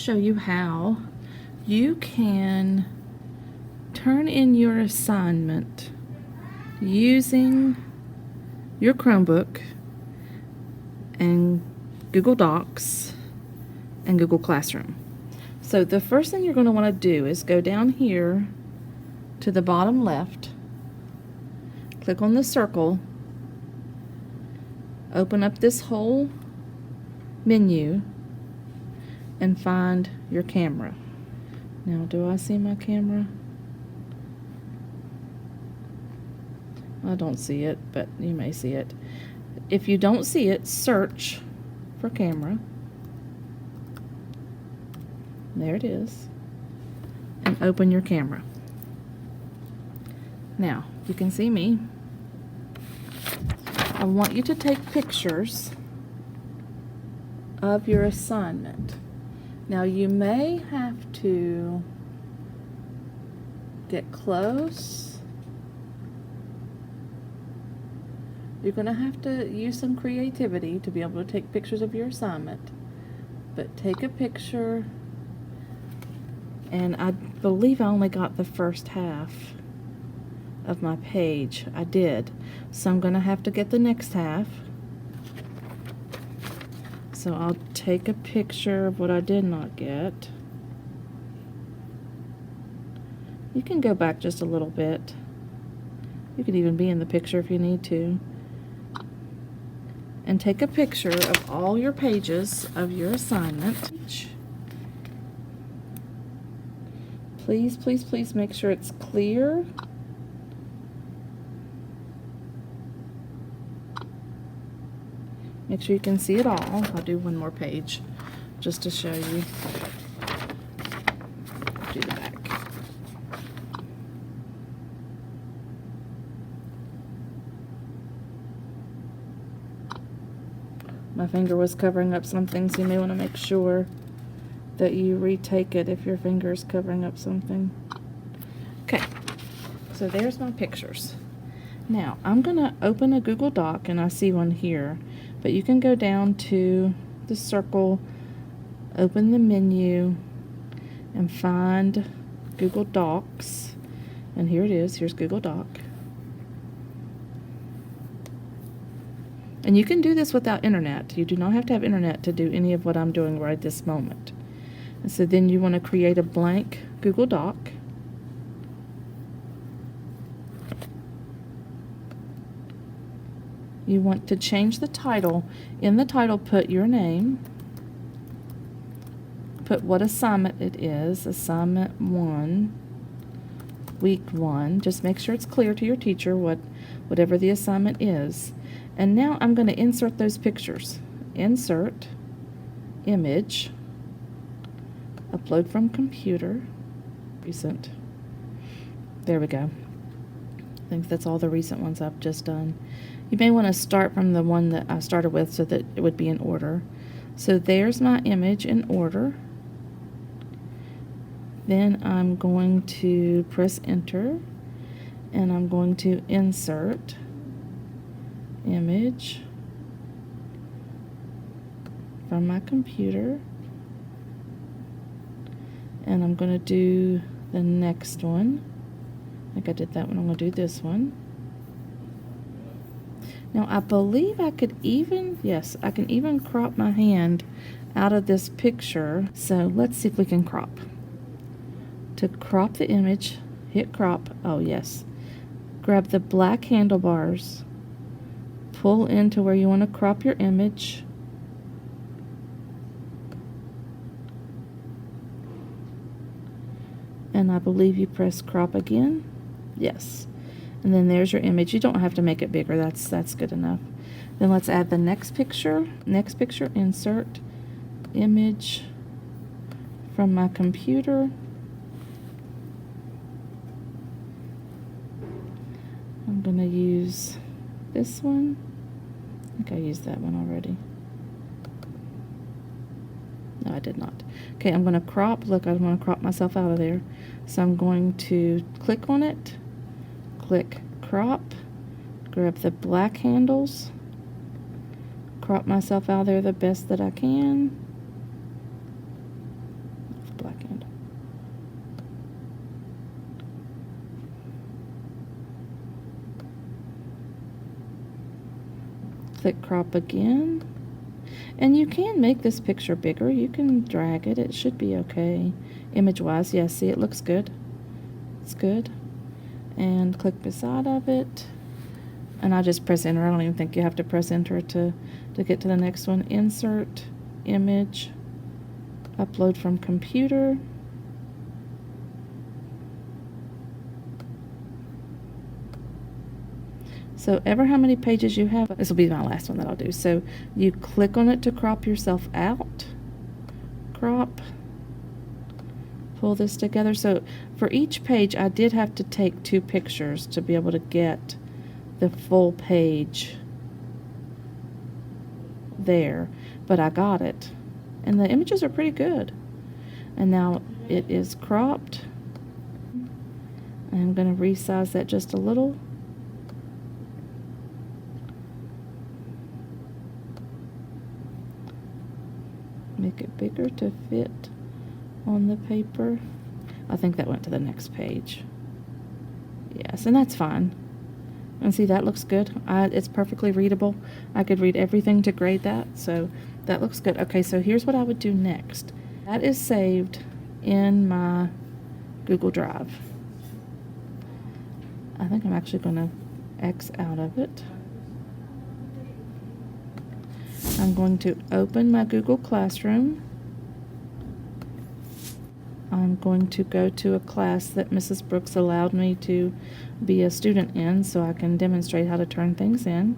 show you how you can turn in your assignment using your Chromebook and Google Docs and Google Classroom. So the first thing you're going to want to do is go down here to the bottom left, click on the circle, open up this whole menu, and find your camera. Now, do I see my camera? I don't see it, but you may see it. If you don't see it, search for camera. There it is. And open your camera. Now, you can see me. I want you to take pictures of your assignment. Now, you may have to get close. You're going to have to use some creativity to be able to take pictures of your assignment. But take a picture, and I believe I only got the first half of my page. I did. So I'm going to have to get the next half. So I'll take a picture of what I did not get. You can go back just a little bit. You could even be in the picture if you need to. And take a picture of all your pages of your assignment. Please, please, please make sure it's clear. Make sure you can see it all. I'll do one more page just to show you. Do the back. My finger was covering up something, so you may want to make sure that you retake it if your finger is covering up something. Okay, so there's my pictures. Now, I'm going to open a Google Doc, and I see one here. But you can go down to the circle, open the menu, and find Google Docs. And here it is. Here's Google Doc. And you can do this without internet. You do not have to have internet to do any of what I'm doing right this moment. And so then you want to create a blank Google Doc. You want to change the title. In the title, put your name. Put what assignment it is. Assignment 1, week 1. Just make sure it's clear to your teacher whatever the assignment is. And now I'm going to insert those pictures. Insert, image, upload from computer, recent. There we go. I think that's all the recent ones I've just done. You may want to start from the one that I started with so that it would be in order. So there's my image in order. Then I'm going to press enter, and I'm going to insert image from my computer. And I'm going to do the next one. I think I did that one. I'm going to do this one. Now, I believe I could even, yes, I can even crop my hand out of this picture. So let's see if we can crop. To crop the image, hit crop. Oh, yes. Grab the black handlebars. Pull into where you want to crop your image. And I believe you press crop again. Yes. And then there's your image. You don't have to make it bigger. That's good enough. Then let's add the next picture. Next picture, insert image from my computer. I'm going to use this one. I think I used that one already. No, I did not. Okay, I'm going to crop. Look, I want to crop myself out of there. So I'm going to click on it. Click crop, grab the black handles, crop myself out of there the best that I can. Click crop again. And you can make this picture bigger. You can drag it. It should be okay. Image-wise, yeah, see, it looks good. It's good. And click beside of it. And I just press enter. I don't even think you have to press enter to get to the next one. Insert, image, upload from computer. So ever how many pages you have, this will be my last one that I'll do. So you click on it to crop yourself out. Crop. Pull this together. So for each page, I did have to take 2 pictures to be able to get the full page there. But I got it. And the images are pretty good. And now it is cropped. I'm going to resize that just a little. Make it bigger to fit on the paper. I think that went to the next page. Yes, and that's fine. And see, that looks good. It's perfectly readable. I could read everything to grade that, so that looks good. Okay, so here's what I would do next. That is saved in my Google Drive. I think I'm actually going to X out of it. I'm going to open my Google Classroom. I'm going to go to a class that Mrs. Brooks allowed me to be a student in so I can demonstrate how to turn things in.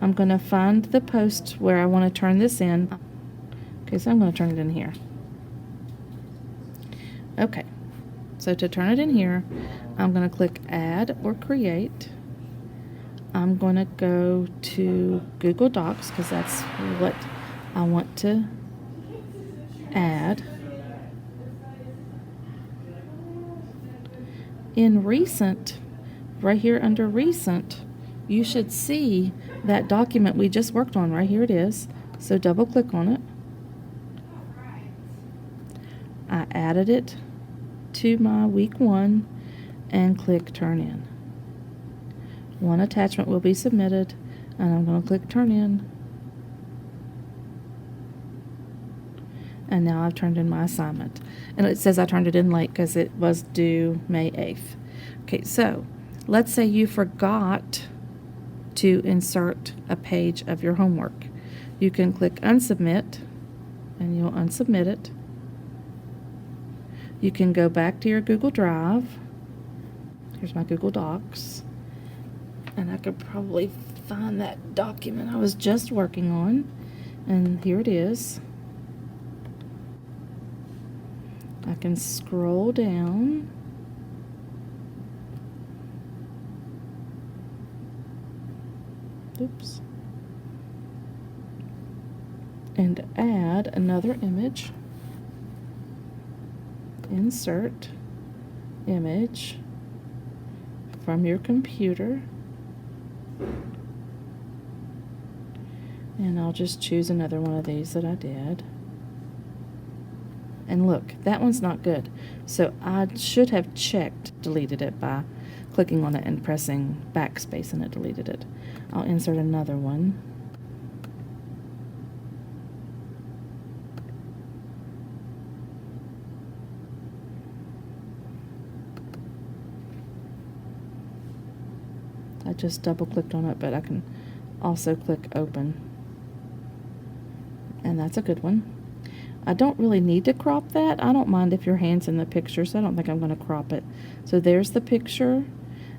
I'm going to find the post where I want to turn this in. Okay, so I'm going to turn it in here. Okay, so to turn it in here, I'm going to click Add or Create. I'm going to go to Google Docs because that's what I want to add. In Recent, right here under Recent, you should see that document we just worked on. Right here it is. So double click on it. I added it to my week 1 and click Turn In. One attachment will be submitted, and I'm going to click Turn In. And now I've turned in my assignment. And it says I turned it in late because it was due May 8th. Okay, so let's say you forgot to insert a page of your homework. You can click Unsubmit, and you'll unsubmit it. You can go back to your Google Drive. Here's my Google Docs. And I could probably find that document I was just working on. And here it is. I can scroll down. Oops. And add another image. Insert image from your computer. And I'll just choose another one of these that I did. And look, that one's not good. So I should have deleted it by clicking on it and pressing backspace, and it deleted it. I'll insert another one. I just double clicked on it, but I can also click open. And that's a good one. I don't really need to crop that. I don't mind if your hand's in the picture, so I don't think I'm going to crop it. So there's the picture,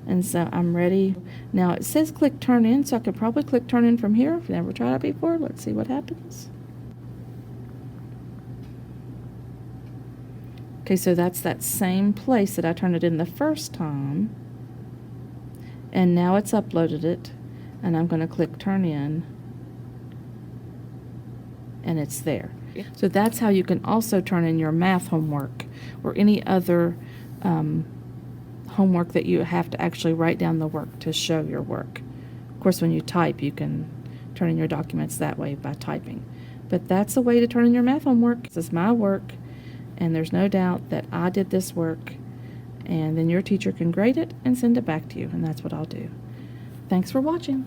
and so I'm ready. Now it says click turn in, so I could probably click turn in from here. I've never tried it before. Let's see what happens. Okay, so that's that same place that I turned it in the first time. And now it's uploaded it, and I'm going to click turn in, and it's there. So that's how you can also turn in your math homework or any other homework that you have to actually write down the work to show your work. Of course, when you type, you can turn in your documents that way by typing. But that's a way to turn in your math homework. This is my work, and there's no doubt that I did this work, and then your teacher can grade it and send it back to you, and that's what I'll do. Thanks for watching.